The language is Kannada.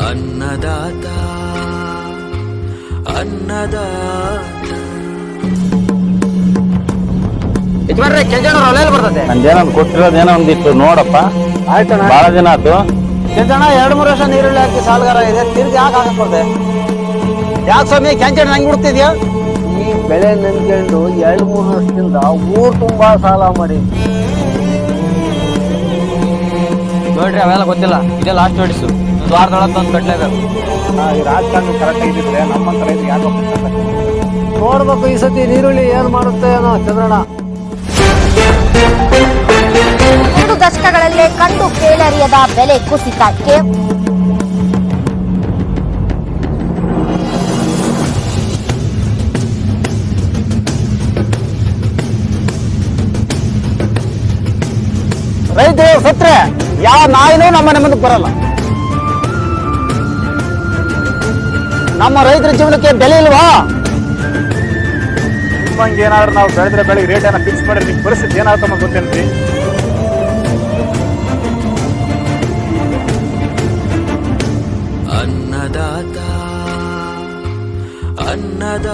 ಅನ್ನದಾತ ಅನ್ನದಾತ ಯಜಮಾನ್ರೆ ಕೆಂಚಣ್ಣ ಹೊಲೆಯಲ್ಲಿ ಬರ್ತದೆ. ನಂದೇನೋ ಕೊಟ್ಟಿರೋದೇನೋ ಒಂದಿತ್ತು ನೋಡಪ್ಪ. ಆಯ್ತಣ್ಣ. ಬಹಳ ದಿನ ಆಯ್ತು. ಕೆಂಚಣ್ಣ 2-3 ವರ್ಷ ನೀರುಳ್ಳಿ ಹಾಕಿ ಸಾಲಗಾರ ಇದೆ, ತಿರ್ಗಿ ಯಾಕೆ ಹಾಕಕ್ಬಾರ್ದೆ? ಯಾಕೆ ಸ್ವಾಮಿ ಕೆಂಚಣ್ಣ ನಂಗೆ ಬಿಡ್ತಿದ್ಯಾ? ಈ ಬೆಳೆ ನೆನ್ಕೊಂಡು 2-3 ವರ್ಷದಿಂದ ಊರು ತುಂಬಾ ಸಾಲ ಮಾಡಿ ನೋಡ್ರಿ ಅವೆಲ್ಲ ಗೊತ್ತಿಲ್ಲ, ಇದೇ ಲಾಸ್ಟ್ ನೋಟಿಸು. ಒಂದು ವಾರದೊಳಗೆ ತಂದು ಕಟ್ಲೇಬೇಕು. ಈ ರಾಜಕಾರಣ ಕರೆಕ್ಟ್ ಆಗಿದ್ರೆ ನಮ್ಮಂತ ರೈತರು ಯಾಕೆ ನೋಡ್ಬೇಕು ಈ ಸತಿ ನೀರುಳ್ಳಿ ಏನ್ ಮಾಡುತ್ತೆ ಏನೋ ಚಂದ್ರಣ್ಣ. 2 ದಶಕಗಳಲ್ಲೇ ಕಂಡು ಕೇಳರಿಯದ ಬೆಲೆ ಕುಸಿತಕ್ಕೆ ರೈತರು ಸತ್ರೆ ಯಾವ ನಾಯಿನೂ ನಮ್ಮ ಮನೆ ಮುಂದಕ್ಕೆ ಬರಲ್ಲ. ನಮ್ಮ ರೈತರ ಜೀವನಕ್ಕೆ ಬೆಲೆ ಇಲ್ವಾ? ನಿಮ್ಮಂಗೆ ಏನಾದ್ರು ನಾವು ಬೆಳೆದ್ರೆ ಬೆಳೆಗೆ ರೇಟ್ ಏನೋ ಫಿಕ್ಸ್ ಮಾಡಿದ್ರೆ ನಿಮ್ಮ ಪರಿಸ್ಥಿತಿ ಏನಾಗ್ತಮ್ಮ ಗೊತ್ತೇನ್ರಿ? ಅನ್ನದಾತ ಅನ್ನದಾತ